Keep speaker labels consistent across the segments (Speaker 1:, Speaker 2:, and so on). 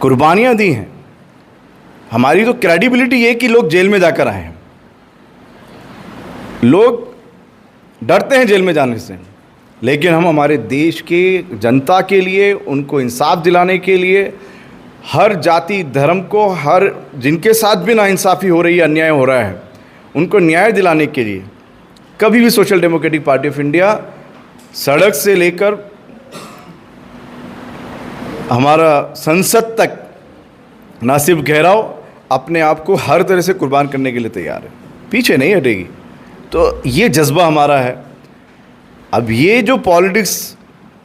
Speaker 1: कुर्बानियाँ दी हैं। हमारी तो क्रेडिबिलिटी ये कि लोग जेल में जाकर आए हैं। लोग डरते हैं जेल में जाने से, लेकिन हम हमारे देश के जनता के लिए, उनको इंसाफ दिलाने के लिए, हर जाति धर्म को, हर जिनके साथ भी नाइंसाफ़ी हो रही है, अन्याय हो रहा है, उनको न्याय दिलाने के लिए कभी भी social democratic party of India सड़क से लेकर हमारा संसद तक ना सिर्फ घेराव, अपने आप को हर तरह से कुर्बान करने के लिए तैयार है, पीछे नहीं हटेगी। तो ये जज्बा हमारा है। अब ये जो पॉलिटिक्स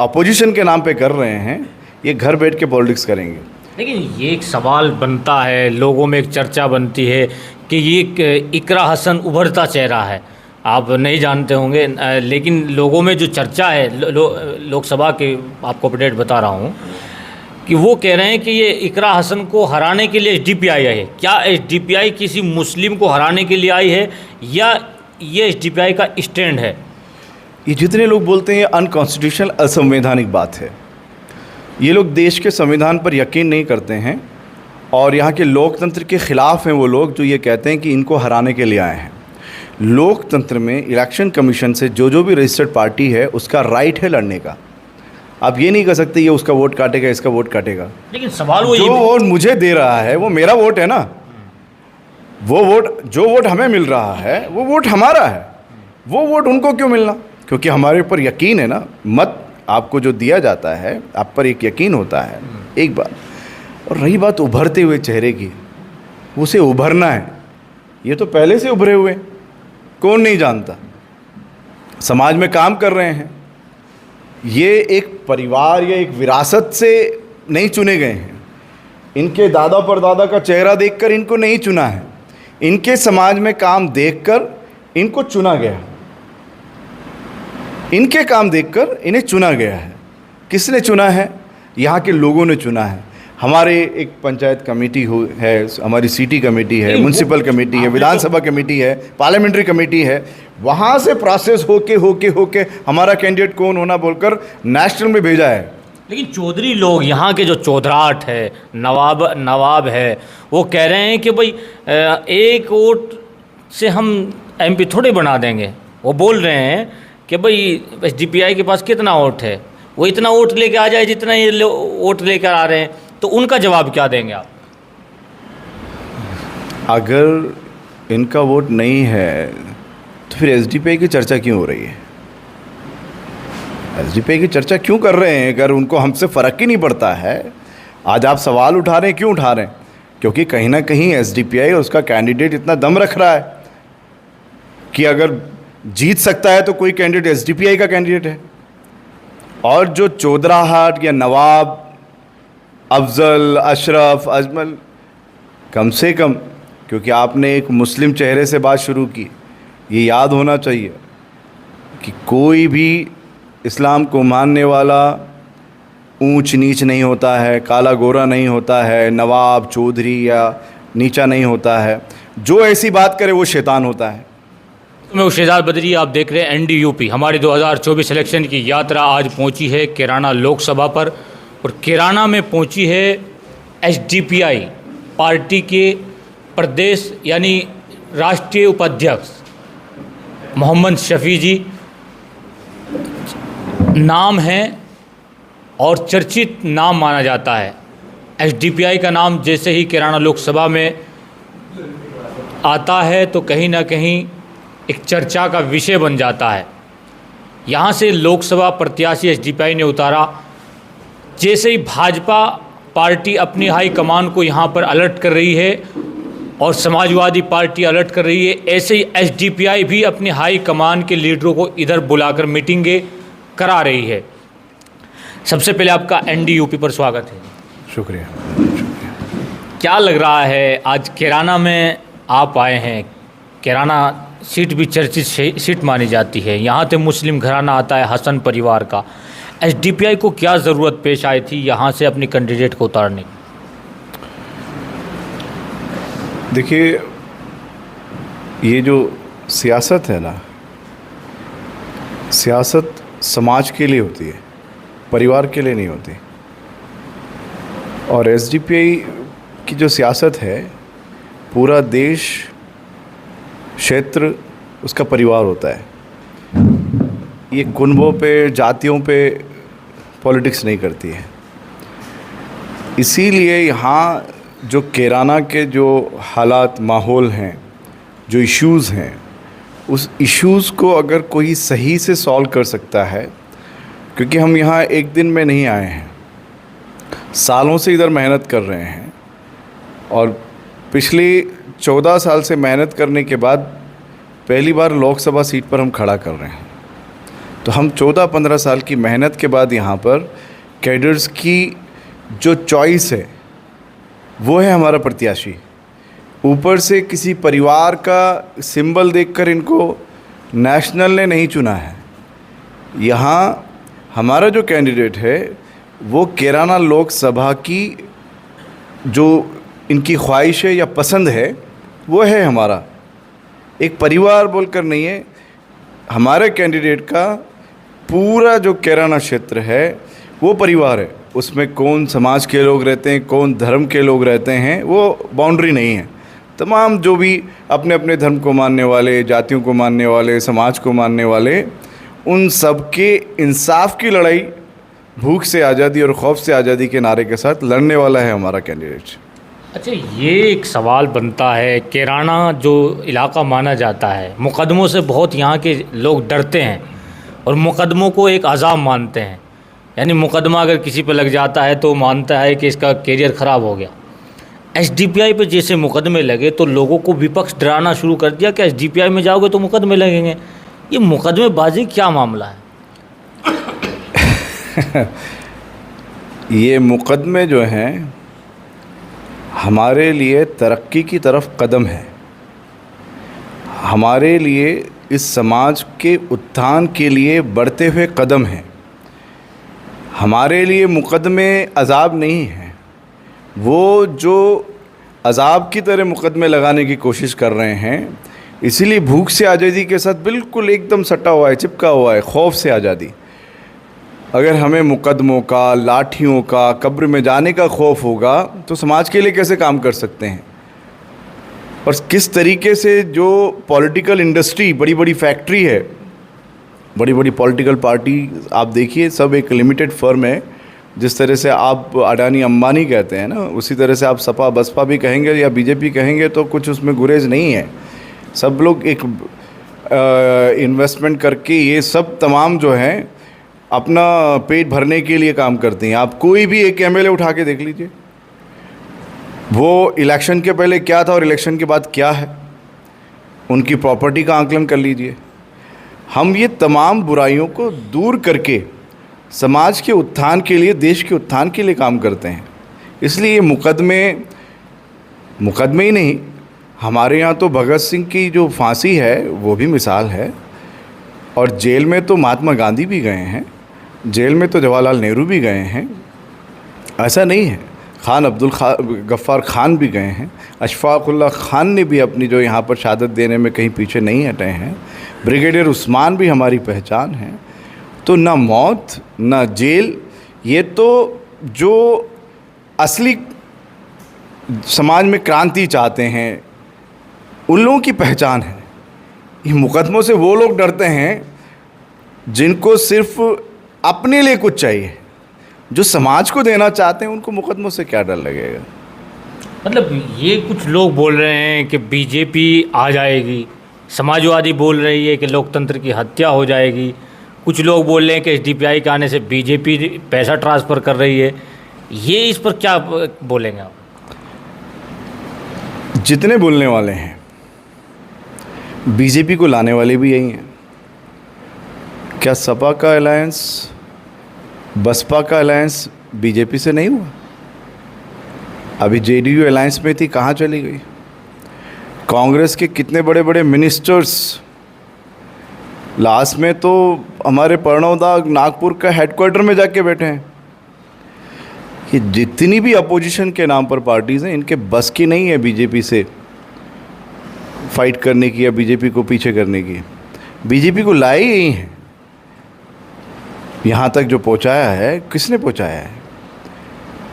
Speaker 1: अपोजिशन के नाम पे कर रहे हैं, ये घर बैठ के पॉलिटिक्स करेंगे।
Speaker 2: लेकिन ये एक सवाल बनता है, लोगों में एक चर्चा बनती है कि ये इकरा हसन उभरता चेहरा है। आप नहीं जानते होंगे, लेकिन लोगों में जो चर्चा है, लोकसभा के आपको अपडेट बता रहा हूँ कि वो कह रहे हैं कि ये इकरा हसन को हराने के लिए एसडीपीआई आई है। क्या एसडीपीआई किसी मुस्लिम को हराने के लिए आई है या ये एसडीपीआई का स्टैंड है?
Speaker 1: ये जितने लोग बोलते हैं अनकॉन्स्टिट्यूशनल, असंवैधानिक बात है। ये लोग देश के संविधान पर यकीन नहीं करते हैं और यहाँ के लोकतंत्र के ख़िलाफ़ हैं वो लोग जो ये कहते हैं कि इनको हराने के लिए आए हैं। लोकतंत्र में इलेक्शन कमीशन से जो भी रजिस्टर्ड पार्टी है उसका राइट है लड़ने का। आप ये नहीं कर सकते ये उसका वोट काटेगा, इसका वोट काटेगा।
Speaker 2: लेकिन सवाल वो
Speaker 1: जो वोट मुझे दे रहा है वो मेरा वोट है ना। वो वोट, जो वोट हमें मिल रहा है वो वोट हमारा है। वो वोट उनको क्यों मिलना? क्योंकि हमारे ऊपर यकीन है ना। मत आपको जो दिया जाता है, आप पर एक यकीन होता है, एक बात। और रही बात उभरते हुए चेहरे की, उसे उभरना है। ये तो पहले से उभरे हुए, कौन नहीं जानता, समाज में काम कर रहे हैं। ये एक परिवार या एक विरासत से नहीं चुने गए हैं। इनके दादा परदादा का चेहरा देखकर इनको नहीं चुना है, इनके समाज में काम देखकर इनको चुना गया। इनके काम देखकर इन्हें चुना गया है। किसने चुना है? यहाँ के लोगों ने चुना है। हमारे एक पंचायत कमेटी है, हमारी सिटी कमेटी है, म्यूनसिपल कमेटी है, विधानसभा कमेटी है, पार्लियामेंट्री कमेटी है। वहाँ से प्रोसेस होके हमारा कैंडिडेट कौन होना बोलकर नेशनल में भेजा है।
Speaker 2: लेकिन चौधरी लोग, यहाँ के जो चौधराट है, नवाब है, वो कह रहे हैं कि भाई एक वोट से हम एमपी थोड़े बना देंगे। वो बोल रहे हैं कि भाई एसडीपीआई के पास कितना वोट है, वो इतना वोट लेके आ जाए जितना ये वोट लेकर आ रहे हैं। तो उनका जवाब क्या देंगे आप?
Speaker 1: अगर इनका वोट नहीं है तो फिर एसडीपीआई की चर्चा क्यों हो रही है? एसडीपीआई की चर्चा क्यों कर रहे हैं अगर उनको हमसे फ़र्क ही नहीं पड़ता है? आज आप सवाल उठा रहे हैं, क्यों उठा रहे हैं? क्योंकि कहीं ना कहीं एसडीपीआई और उसका कैंडिडेट इतना दम रख रहा है कि अगर जीत सकता है तो कोई कैंडिडेट एसडीपीआई का कैंडिडेट है। और जो चौधराहट या नवाब, अफजल, अशरफ, अजमल, कम से कम, क्योंकि आपने एक मुस्लिम चेहरे से बात शुरू की, ये याद होना चाहिए कि कोई भी इस्लाम को मानने वाला ऊंच नीच नहीं होता है, काला गोरा नहीं होता है, नवाब, चौधरी या नीचा नहीं होता है। जो ऐसी बात करे वो शैतान होता है।
Speaker 2: मैं उशेजाद बदरी, आप देख रहे हैं एनडीयूपी। हमारी 2024 इलेक्शन की यात्रा आज पहुंची है कैराना लोकसभा पर, और कैराना में पहुंची है एसडीपीआई पार्टी के प्रदेश यानी राष्ट्रीय उपाध्यक्ष मोहम्मद शफी जी। नाम है और चर्चित नाम माना जाता है। एसडीपीआई का नाम जैसे ही कैराना लोकसभा में आता है तो कहीं ना कहीं एक चर्चा का विषय बन जाता है। यहाँ से लोकसभा प्रत्याशी एसडीपीआई ने उतारा। जैसे ही भाजपा पार्टी अपनी हाई कमान को यहाँ पर अलर्ट कर रही है और समाजवादी पार्टी अलर्ट कर रही है, ऐसे ही एसडीपीआई भी अपनी हाई कमान के लीडरों को इधर बुलाकर मीटिंगें करा रही है। सबसे पहले आपका एनडीयूपी पर स्वागत है।
Speaker 1: शुक्रिया।
Speaker 2: क्या लग रहा है, आज कैराना में आप आए हैं? कैराना सीट भी चर्चित सीट मानी जाती है। यहाँ से मुस्लिम घराना आता है, हसन परिवार का। एसडीपीआई को क्या ज़रूरत पेश आई थी यहाँ से अपनी कैंडिडेट को उतारने की?
Speaker 1: देखिए, ये जो सियासत है ना, सियासत समाज के लिए होती है, परिवार के लिए नहीं होती। और एसडीपीआई की जो सियासत है, पूरा देश, क्षेत्र उसका परिवार होता है। ये कुनबों पे, जातियों पे पॉलिटिक्स नहीं करती है। इसीलिए यहाँ जो कैराना के जो हालात, माहौल हैं, जो इश्यूज़ हैं, उस इश्यूज़ को अगर कोई सही से सॉल्व कर सकता है, क्योंकि हम यहाँ एक दिन में नहीं आए हैं, सालों से इधर मेहनत कर रहे हैं और पिछले 14 साल से मेहनत करने के बाद पहली बार लोकसभा सीट पर हम खड़ा कर रहे हैं। तो हम 14-15 साल की मेहनत के बाद यहाँ पर कैडर्स की जो चॉइस है वो है हमारा प्रत्याशी। ऊपर से किसी परिवार का सिंबल देखकर इनको नेशनल ने नहीं चुना है। यहाँ हमारा जो कैंडिडेट है वो कैराना लोकसभा की जो इनकी ख्वाहिश है या पसंद है वो है हमारा। एक परिवार बोलकर नहीं है, हमारे कैंडिडेट का पूरा जो कैराना क्षेत्र है वो परिवार है। उसमें कौन समाज के लोग रहते हैं, कौन धर्म के लोग रहते हैं, वो बाउंड्री नहीं है। तमाम जो भी अपने अपने धर्म को मानने वाले, जातियों को मानने वाले, समाज को मानने वाले, उन सब के इंसाफ की लड़ाई भूख से आज़ादी और खौफ से आज़ादी के नारे के साथ लड़ने वाला है हमारा कैंडिडेट।
Speaker 2: अच्छा, ये एक सवाल बनता है, कैराना जो इलाका माना जाता है, मुकदमों से बहुत यहाँ के लोग डरते हैं और मुकदमों को एक अज़ाब मानते हैं। यानी मुकदमा अगर किसी पे लग जाता है तो मानता है कि इसका कैरियर ख़राब हो गया। एसडीपीआई पे जैसे मुकदमे लगे तो लोगों को विपक्ष डराना शुरू कर दिया कि एसडीपीआई में जाओगे तो मुकदमे लगेंगे। ये मुकदमेबाजी क्या मामला है?
Speaker 1: ये मुकदमे जो हैं हमारे लिए तरक्की की तरफ कदम है, हमारे लिए इस समाज के उत्थान के लिए बढ़ते हुए कदम हैं। हमारे लिए मुकदमे अज़ाब नहीं हैं। वो जो अज़ाब की तरह मुकदमे लगाने की कोशिश कर रहे हैं, इसीलिए भूख से आज़ादी के साथ बिल्कुल एकदम सटा हुआ है, चिपका हुआ है खौफ से आज़ादी। अगर हमें मुकदमों का, लाठियों का, कब्र में जाने का खौफ होगा तो समाज के लिए कैसे काम कर सकते हैं? और किस तरीके से जो पॉलिटिकल इंडस्ट्री, बड़ी बड़ी फैक्ट्री है, बड़ी बड़ी पॉलिटिकल पार्टी आप देखिए, सब एक लिमिटेड फर्म है। जिस तरह से आप अडानी अंबानी कहते हैं ना, उसी तरह से आप सपा बसपा भी कहेंगे या बीजेपी कहेंगे तो कुछ उसमें गुरेज नहीं है। सब लोग एक इन्वेस्टमेंट करके ये सब तमाम जो हैं अपना पेट भरने के लिए काम करते हैं। आप कोई भी एक एमएलए उठा के देख लीजिए, वो इलेक्शन के पहले क्या था और इलेक्शन के बाद क्या है, उनकी प्रॉपर्टी का आंकलन कर लीजिए। हम ये तमाम बुराइयों को दूर करके समाज के उत्थान के लिए, देश के उत्थान के लिए काम करते हैं। इसलिए ये मुकदमे ही नहीं, हमारे यहाँ तो भगत सिंह की जो फांसी है वो भी मिसाल है। और जेल में तो महात्मा गांधी भी गए हैं, जेल में तो जवाहरलाल नेहरू भी गए हैं, ऐसा नहीं है। खान अब्दुल गफ्फार खान भी गए हैं, अशफाकुल्ला खान ने भी अपनी जो यहाँ पर शहादत देने में कहीं पीछे नहीं हटे हैं। ब्रिगेडियर उस्मान भी हमारी पहचान है। तो ना मौत ना जेल, ये तो जो असली समाज में क्रांति चाहते हैं उन लोगों की पहचान है। ये मुकदमों से वो लोग डरते हैं जिनको सिर्फ अपने लिए कुछ चाहिए, जो समाज को देना चाहते हैं उनको मुकदमों से क्या डर लगेगा?
Speaker 2: मतलब ये कुछ लोग बोल रहे हैं कि बीजेपी आ जाएगी, समाजवादी बोल रही है कि लोकतंत्र की हत्या हो जाएगी, कुछ लोग बोल रहे हैं कि एसडीपीआई के आने से बीजेपी पैसा ट्रांसफ़र कर रही है। ये इस पर क्या बोलेंगे आप?
Speaker 1: जितने बोलने वाले हैं, बीजेपी को लाने वाले भी यही हैं। क्या सपा का अलायंस, बसपा का अलायंस बीजेपी से नहीं हुआ? अभी जेडीयू अलायंस में थी, कहाँ चली गई? कांग्रेस के कितने बड़े बड़े मिनिस्टर्स लास्ट में तो हमारे प्रणवदा नागपुर का हेडक्वार्टर में जाके बैठे हैं। ये जितनी भी अपोजिशन के नाम पर पार्टीज़ हैं, इनके बस की नहीं है बीजेपी से फाइट करने की या बीजेपी को पीछे करने की। बीजेपी को लाए यही हैं, यहाँ तक जो पहुँचाया है किसने पहुँचाया है?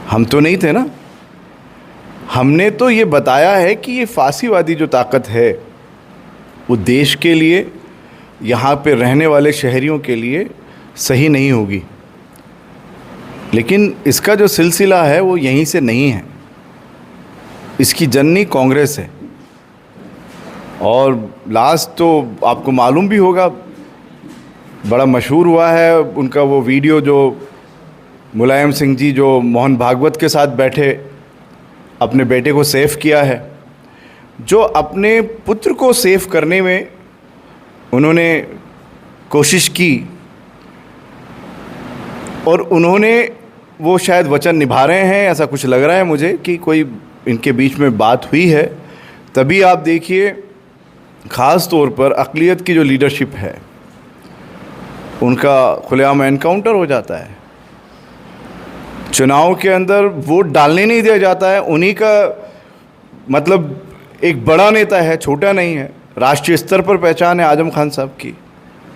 Speaker 1: हम तो नहीं थे ना। हमने तो ये बताया है कि ये फासीवादी जो ताकत है वो देश के लिए, यहाँ पे रहने वाले शहरियों के लिए सही नहीं होगी। लेकिन इसका जो सिलसिला है वो यहीं से नहीं है, इसकी जननी कांग्रेस है। और लास्ट तो आपको मालूम भी होगा, बड़ा मशहूर हुआ है उनका वो वीडियो जो मुलायम सिंह जी जो मोहन भागवत के साथ बैठे अपने बेटे को सेव किया है। जो अपने पुत्र को सेव करने में उन्होंने कोशिश की और उन्होंने वो शायद वचन निभा रहे हैं, ऐसा कुछ लग रहा है मुझे कि कोई इनके बीच में बात हुई है। तभी आप देखिए ख़ास तौर पर अक़लियत की जो लीडरशिप है उनका खुलेआम एनकाउंटर हो जाता है। चुनाव के अंदर वोट डालने नहीं दिया जाता है। उन्हीं का मतलब एक बड़ा नेता है, छोटा नहीं है, राष्ट्रीय स्तर पर पहचान है आजम खान साहब की।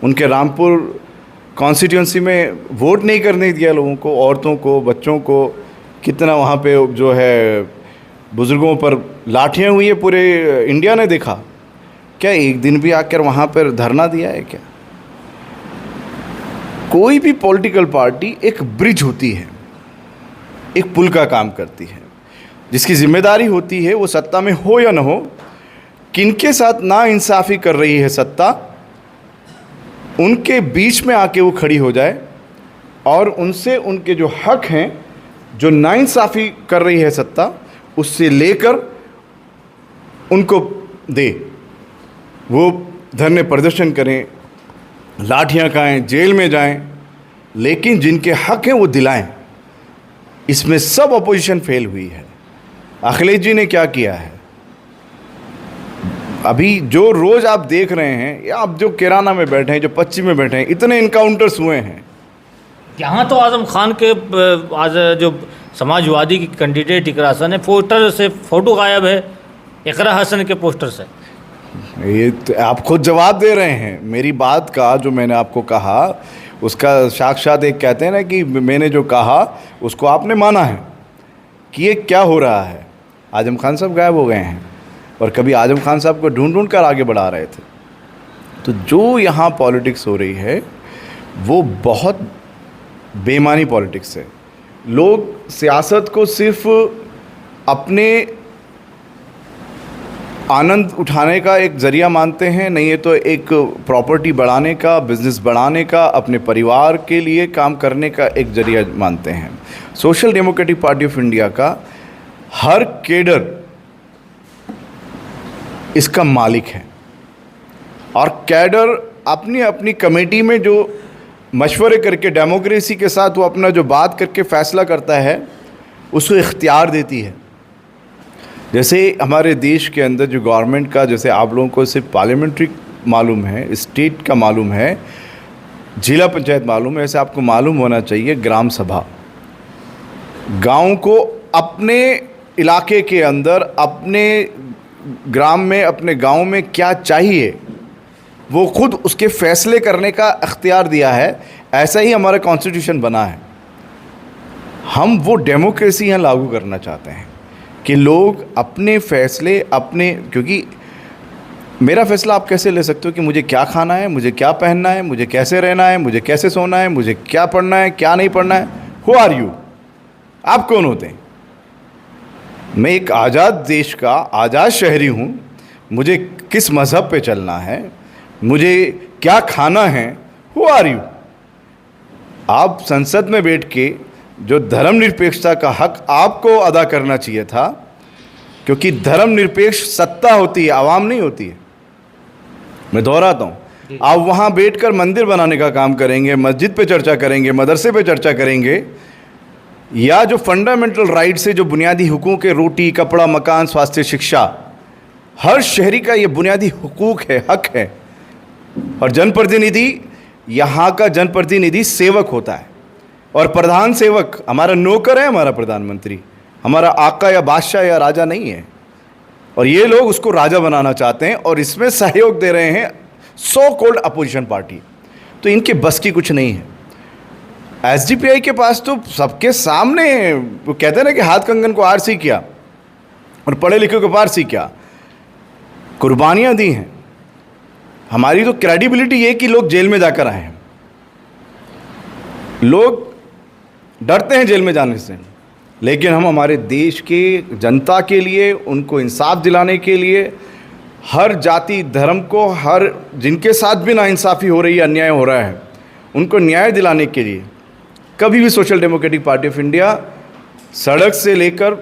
Speaker 1: उनके रामपुर कॉन्स्टिट्यूंसी में वोट नहीं करने दिया लोगों को, औरतों को, बच्चों को। कितना वहाँ पे जो है बुज़ुर्गों पर लाठियाँ हुई है, पूरे इंडिया ने देखा। क्या एक दिन भी आकर वहाँ पर धरना दिया है क्या? कोई भी पॉलिटिकल पार्टी एक ब्रिज होती है, एक पुल का काम करती है, जिसकी जिम्मेदारी होती है वो सत्ता में हो या न हो, किनके साथ नाइंसाफ़ी कर रही है सत्ता, उनके बीच में आके वो खड़ी हो जाए और उनसे उनके जो हक हैं, जो नाइंसाफ़ी कर रही है सत्ता, उससे लेकर उनको दे। वो धरने प्रदर्शन करें, लाठियाँ खाएं, जेल में जाएं, लेकिन जिनके हक हैं वो दिलाएं। इसमें सब अपोजिशन फेल हुई है। अखिलेश जी ने क्या किया है? अभी जो रोज़ आप देख रहे हैं, या आप जो किराना में बैठे हैं, जो पश्चिम में बैठे हैं, इतने इनकाउंटर्स हुए हैं।
Speaker 2: यहाँ तो आजम खान के आज जो समाजवादी की कैंडिडेट इकरा हसन है, पोस्टर से फ़ोटो गायब है इकरा हसन के पोस्टर से।
Speaker 1: ये तो आप खुद जवाब दे रहे हैं मेरी बात का। जो मैंने आपको कहा उसका साक्षात एक कहते हैं ना कि मैंने जो कहा उसको आपने माना है कि ये क्या हो रहा है। आजम खान साहब गायब हो गए हैं और कभी आजम खान साहब को ढूंढ ढूंढ कर आगे बढ़ा रहे थे। तो जो यहाँ पॉलिटिक्स हो रही है वो बहुत बेईमानी पॉलिटिक्स है। लोग सियासत को सिर्फ अपने आनंद उठाने का एक ज़रिया मानते हैं, नहीं है तो एक प्रॉपर्टी बढ़ाने का, बिज़नेस बढ़ाने का, अपने परिवार के लिए काम करने का एक ज़रिया मानते हैं। Social democratic party of India का हर केडर इसका मालिक है और कैडर अपनी अपनी कमेटी में जो मशवरे करके डेमोक्रेसी के साथ वो अपना जो बात करके फ़ैसला करता है उसको इख्तियार देती है। जैसे हमारे देश के अंदर जो गवर्नमेंट का, जैसे आप लोगों को सिर्फ पार्लियामेंट्री मालूम है, स्टेट का मालूम है, जिला पंचायत मालूम है, ऐसे आपको मालूम होना चाहिए ग्राम सभा। गांव को अपने इलाके के अंदर, अपने ग्राम में, अपने गांव में क्या चाहिए वो खुद उसके फैसले करने का अख्तियार दिया है। ऐसा ही हमारा कॉन्स्टिट्यूशन बना है। हम वो डेमोक्रेसी यहाँ लागू करना चाहते हैं कि लोग अपने फैसले अपने, क्योंकि मेरा फ़ैसला आप कैसे ले सकते हो कि मुझे क्या खाना है, मुझे क्या पहनना है, मुझे कैसे रहना है, मुझे कैसे सोना है, मुझे क्या पढ़ना है, क्या नहीं पढ़ना है। Who are you? आप कौन होते हैं? मैं एक आज़ाद देश का आज़ाद शहरी हूँ। मुझे किस मज़हब पे चलना है, मुझे क्या खाना है, हु आर यू? आप संसद में बैठ के जो धर्मनिरपेक्षता का हक आपको अदा करना चाहिए था, क्योंकि धर्मनिरपेक्ष सत्ता होती है, आवाम नहीं होती है। मैं दोहराता हूँ, आप वहाँ बैठकर मंदिर बनाने का काम करेंगे, मस्जिद पे चर्चा करेंगे, मदरसे पे चर्चा करेंगे, या जो फंडामेंटल राइट्स है, जो बुनियादी हुकूक है, रोटी, कपड़ा, मकान, स्वास्थ्य, शिक्षा, हर शहरी का ये बुनियादी हुकूक है, हक है। और जनप्रतिनिधि, यहाँ का जनप्रतिनिधि सेवक होता है और प्रधान सेवक हमारा नौकर है, हमारा प्रधानमंत्री, हमारा आका या बादशाह या राजा नहीं है। और ये लोग उसको राजा बनाना चाहते हैं और इसमें सहयोग दे रहे हैं सो कॉल्ड अपोजिशन पार्टी। तो इनके बस की कुछ नहीं है। एसडीपीआई के पास तो सबके सामने वो कहते हैं ना कि हाथ कंगन को आरसी किया और पढ़े लिखे को पारसी किया, कुर्बानियां दी हैं। हमारी तो क्रेडिबिलिटी ये कि लोग जेल में जाकर आए हैं, लोग डरते हैं जेल में जाने से, लेकिन हम हमारे देश के जनता के लिए, उनको इंसाफ दिलाने के लिए, हर जाति धर्म को, हर जिनके साथ भी नाइंसाफ़ी हो रही है, अन्याय हो रहा है, उनको न्याय दिलाने के लिए कभी भी social democratic party of India सड़क से लेकर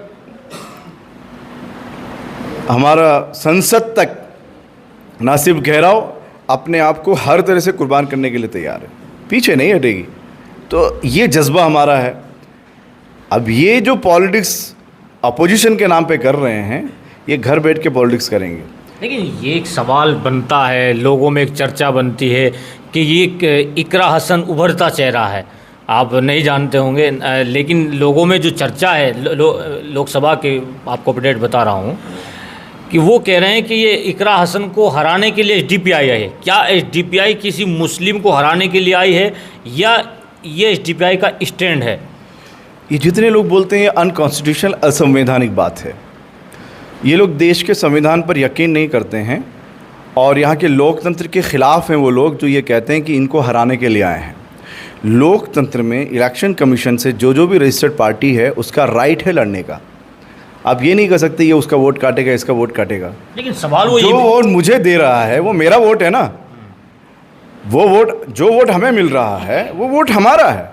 Speaker 1: हमारा संसद तक ना सिर्फ घेराव, अपने आप को हर तरह से कुर्बान करने के लिए तैयार है, पीछे नहीं हटेगी। तो ये जज्बा हमारा है। अब ये जो पॉलिटिक्स अपोजिशन के नाम पे कर रहे हैं, ये घर बैठ के पॉलिटिक्स करेंगे।
Speaker 2: लेकिन ये एक सवाल बनता है, लोगों में एक चर्चा बनती है कि ये इकरा हसन उभरता चेहरा है। आप नहीं जानते होंगे, लेकिन लोगों में जो चर्चा है, लोकसभा के आपको अपडेट बता रहा हूँ कि वो कह रहे हैं कि ये इकरा हसन को हराने के लिए एसडीपीआई आई है। क्या एसडीपीआई किसी मुस्लिम को हराने के लिए आई है या ये एसडीपीआई का स्टैंड है?
Speaker 1: ये जितने लोग बोलते हैं अनकॉन्स्टिट्यूशनल, असंवैधानिक बात है। ये लोग देश के संविधान पर यकीन नहीं करते हैं और यहाँ के लोकतंत्र के ख़िलाफ़ हैं वो लोग जो ये कहते हैं कि इनको हराने के लिए आए हैं। लोकतंत्र में इलेक्शन कमीशन से जो भी रजिस्टर्ड पार्टी है उसका राइट है लड़ने का। आप ये नहीं कर सकते ये उसका वोट काटेगा, इसका वोट काटेगा।
Speaker 2: लेकिन सवाल वो
Speaker 1: जो वोट मुझे दे रहा है वो मेरा वोट है ना, वो वोट, जो वोट हमें मिल रहा है वो वोट हमारा है,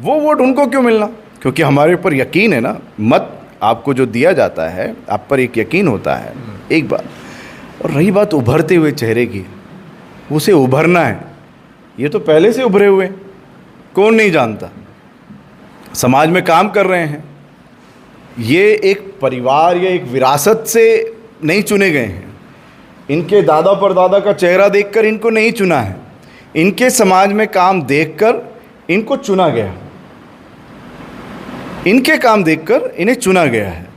Speaker 1: वो वोट उनको क्यों मिलना? क्योंकि हमारे ऊपर यकीन है ना। मत आपको जो दिया जाता है, आप पर एक यकीन होता है, एक बात। और रही बात उभरते हुए चेहरे की, उसे उभरना है। ये तो पहले से उभरे हुए, कौन नहीं जानता, समाज में काम कर रहे हैं। ये एक परिवार या एक विरासत से नहीं चुने गए हैं। इनके दादा परदादा का चेहरा देखकर इनको नहीं चुना है, इनके समाज में काम देखकर इनको चुना गया, इनके काम देखकर इन्हें चुना गया है।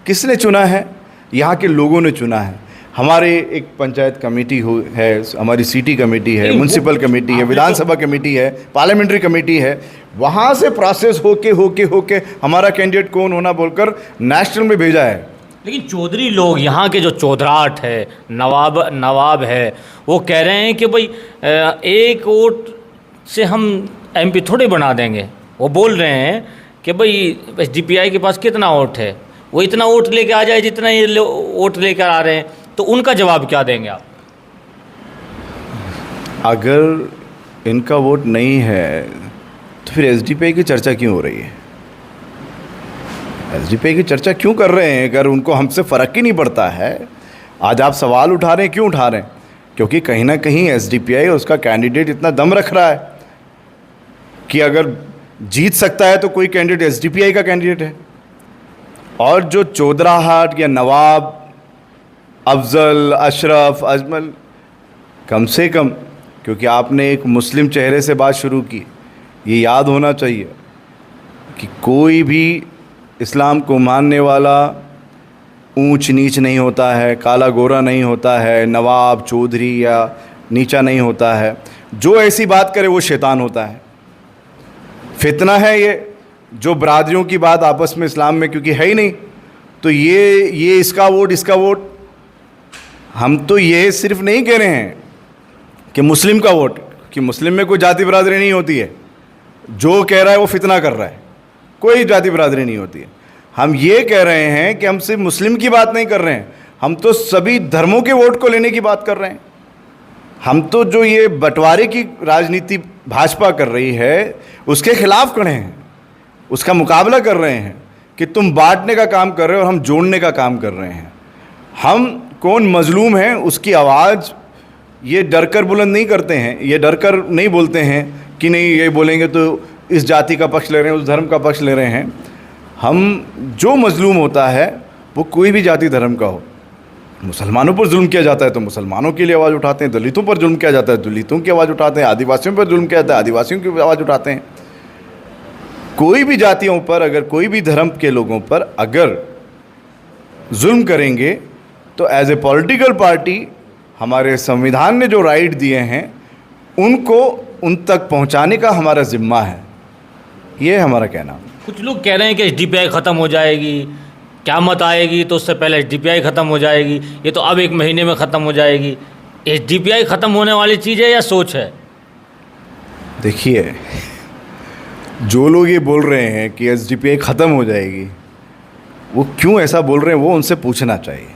Speaker 1: किसने चुना है? यहाँ के लोगों ने चुना है। हमारे एक पंचायत कमेटी है, हमारी सिटी कमेटी है, म्यूनसिपल कमेटी है, विधानसभा कमेटी है, पार्लियामेंट्री कमेटी है। वहाँ से प्रोसेस होके हमारा कैंडिडेट कौन होना बोलकर नेशनल में भेजा है।
Speaker 2: लेकिन चौधरी लोग, यहाँ के जो चौधराट है, नवाब है, वो कह रहे हैं कि भाई एक वोट से हम एमपी थोड़े बना देंगे। वो बोल रहे हैं कि भाई एसडीपीआई के पास कितना वोट है, वो इतना वोट लेके आ जाए जितना ये वोट लेकर आ रहे हैं। तो उनका जवाब क्या देंगे आप?
Speaker 1: अगर इनका वोट नहीं है तो फिर एसडीपीआई की चर्चा क्यों हो रही है? एसडीपीआई की चर्चा क्यों कर रहे हैं अगर उनको हमसे फ़र्क ही नहीं पड़ता है? आज आप सवाल उठा रहे हैं, क्यों उठा रहे हैं? क्योंकि कहीं ना कहीं एसडीपीआई और उसका कैंडिडेट इतना दम रख रहा है कि अगर जीत सकता है तो कोई कैंडिडेट एसडीपीआई का कैंडिडेट है। और जो चौधराहाट या नवाब, अफजल, अशरफ, अजमल, कम से कम, क्योंकि आपने एक मुस्लिम चेहरे से बात शुरू की, ये याद होना चाहिए कि कोई भी इस्लाम को मानने वाला ऊंच नीच नहीं होता है, काला गोरा नहीं होता है, नवाब, चौधरी या नीचा नहीं होता है। जो ऐसी बात करे वो शैतान होता है। फितना है ये, जो बरादरियों की बात आपस में इस्लाम में क्योंकि है ही नहीं, तो ये इसका वोट, इसका वोट। हम तो ये सिर्फ नहीं कह रहे हैं कि मुस्लिम का वोट, कि मुस्लिम में कोई जाति बरादरी नहीं होती है। जो कह रहा है वो फितना कर रहा है, कोई जाति बरादरी नहीं होती है। हम ये कह रहे हैं कि हम सिर्फ मुस्लिम की बात नहीं कर रहे हैं, हम तो सभी धर्मों के वोट को लेने की बात कर रहे हैं। हम तो जो ये बंटवारे की राजनीति भाजपा कर रही है उसके खिलाफ खड़े हैं, उसका मुकाबला कर रहे हैं कि तुम बांटने का काम कर रहे हो और हम जोड़ने का काम कर रहे हैं। हम कौन मजलूम है उसकी आवाज़ ये डर कर बुलंद नहीं करते हैं, ये डर कर नहीं बोलते हैं कि नहीं ये बोलेंगे तो इस जाति का पक्ष ले रहे हैं, उस धर्म का पक्ष ले रहे हैं। हम जो मजलूम होता है वो कोई भी जाति धर्म का हो, मुसलमानों पर जुल्म किया जाता है तो मुसलमानों के लिए आवाज़ उठाते हैं, दलितों पर जुल्म किया जाता है दलितों की आवाज़ उठाते हैं, आदिवासियों पर जुल्म किया जाता है आदिवासियों की आवाज़ उठाते हैं। कोई भी जातियों पर, अगर कोई भी धर्म के लोगों पर अगर जुल्म करेंगे तो एज ए पॉलिटिकल पार्टी हमारे संविधान ने जो राइट दिए हैं उनको उन तक पहुंचाने का हमारा ज़िम्मा है। ये है हमारा कहना।
Speaker 2: कुछ लोग कह रहे हैं कि एसडीपीआई ख़त्म हो जाएगी, क़यामत आएगी तो उससे पहले एसडीपीआई ख़त्म हो जाएगी, ये तो अब 1 महीने में ख़त्म हो जाएगी। एसडीपीआई ख़त्म होने वाली चीज़ है या सोच है?
Speaker 1: देखिए, जो लोग ये बोल रहे हैं कि एसडीपीआई ख़त्म हो जाएगी, वो क्यों ऐसा बोल रहे हैं वो उनसे पूछना चाहिए।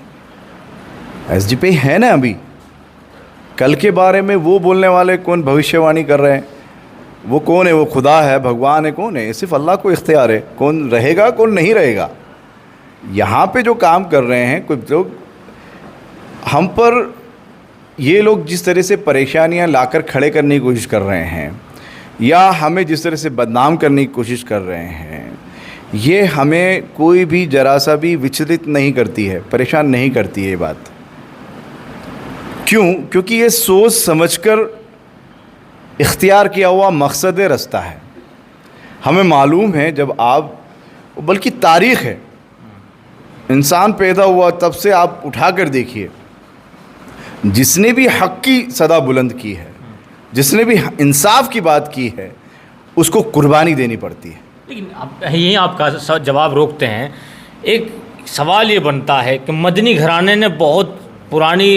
Speaker 1: एसडीपीआई है ना अभी, कल के बारे में वो बोलने वाले कौन भविष्यवाणी कर रहे हैं? वो कौन है? वो खुदा है, भगवान है, कौन है? सिर्फ अल्लाह को इख्तियार है कौन रहेगा कौन नहीं रहेगा। यहाँ पे जो काम कर रहे हैं कुछ लोग, हम पर ये लोग जिस तरह से परेशानियाँ लाकर खड़े करने की कोशिश कर रहे हैं या हमें जिस तरह से बदनाम करने की कोशिश कर रहे हैं, ये हमें कोई भी ज़रा सा भी विचलित नहीं करती है, परेशान नहीं करती है ये बात। क्यों? क्योंकि ये सोच समझकर इख्तियार किया हुआ मकसद रास्ता है। हमें मालूम है जब आप, बल्कि तारीख़ है, इंसान पैदा हुआ तब से आप उठा कर देखिए, जिसने भी हक़ की सदा बुलंद की है, जिसने भी इंसाफ की बात की है, उसको कुर्बानी देनी पड़ती है।
Speaker 2: लेकिन यहीं आपका जवाब रोकते हैं। एक सवाल ये बनता है कि मदनी घराने ने बहुत पुरानी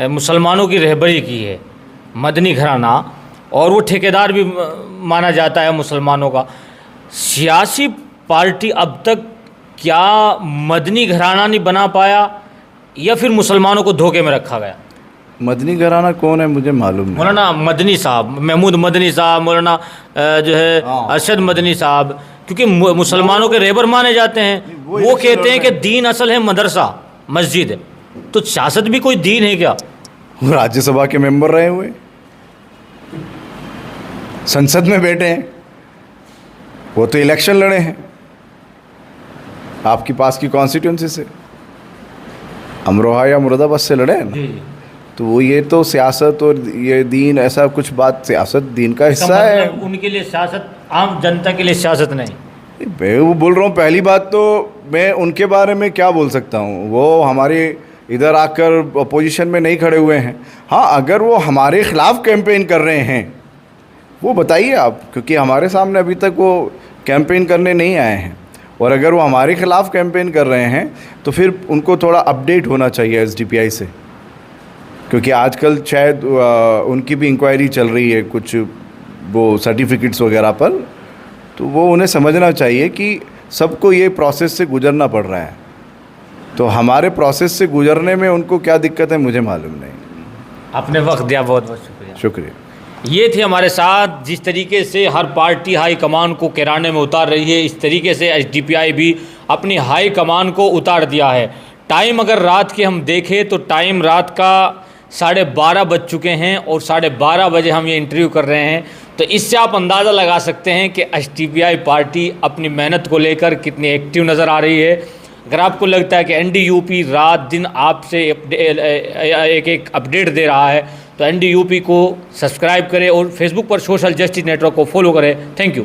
Speaker 2: मुसलमानों की रहबरी की है, मदनी घराना, और वो ठेकेदार भी माना जाता है मुसलमानों का। सियासी पार्टी अब तक क्या मदनी घराना नहीं बना पाया या फिर मुसलमानों को धोखे में रखा गया?
Speaker 1: मदनी घराना कौन है मुझे मालूम नहीं।
Speaker 2: मौलाना मदनी साहब, महमूद मदनी साहब, मौलाना जो है अरशद मदनी साहब, क्योंकि मुसलमानों के रहबर माने जाते हैं। वो कहते हैं कि दीन असल है मदरसा, मस्जिद है, तो सियासत भी कोई दीन है क्या?
Speaker 1: राज्यसभा के मेंबर रहे हुए, संसद में बैठे हैं, वो तो इलेक्शन लड़े हैं आपके पास की कॉन्स्टिट्यूंसी से, अमरोहा या मुरादाबाद से लड़े हैं ना। तो वो ये तो सियासत और ये दीन, ऐसा कुछ बात, सियासत दीन का हिस्सा है।
Speaker 2: उनके लिए सियासत आम जनता के लिए सियासत नहीं।
Speaker 1: मैं वो बोल रहा हूँ, पहली बात तो मैं उनके बारे में क्या बोल सकता हूँ, वो हमारे इधर आकर अपोजिशन में नहीं खड़े हुए हैं। हाँ, अगर वो हमारे ख़िलाफ़ कैंपेन कर रहे हैं वो बताइए आप, क्योंकि हमारे सामने अभी तक वो कैंपेन करने नहीं आए हैं। और अगर वो हमारे ख़िलाफ़ कैंपेन कर रहे हैं तो फिर उनको थोड़ा अपडेट होना चाहिए एसडीपीआई से, क्योंकि आजकल शायद उनकी भी इंक्वायरी चल रही है कुछ वो सर्टिफिकेट्स वगैरह पर, तो वो उन्हें समझना चाहिए कि सबको ये प्रोसेस से गुज़रना पड़ रहा है। तो हमारे प्रोसेस से गुज़रने में उनको क्या दिक्कत है मुझे मालूम नहीं।
Speaker 2: आपने वक्त दिया, बहुत बहुत शुक्रिया।
Speaker 1: शुक्रिया।
Speaker 2: ये थे हमारे साथ, जिस तरीके से हर पार्टी हाई कमान को किराने में उतार रही है, इस तरीके से एसडीपीआई भी अपनी हाई कमान को उतार दिया है। टाइम अगर रात के हम देखें तो टाइम रात का 12:30 बज चुके हैं और 12:30 बजे हम ये इंटरव्यू कर रहे हैं। तो इससे आप अंदाज़ा लगा सकते हैं कि एसडीपीआई पार्टी अपनी मेहनत को लेकर कितनी एक्टिव नज़र आ रही है। अगर आपको लगता है कि एनडीयूपी रात दिन आपसे एक अपडेट दे रहा है तो एनडीयूपी को सब्सक्राइब करें और फेसबुक पर सोशल जस्टिस नेटवर्क को फॉलो करें। Thank you.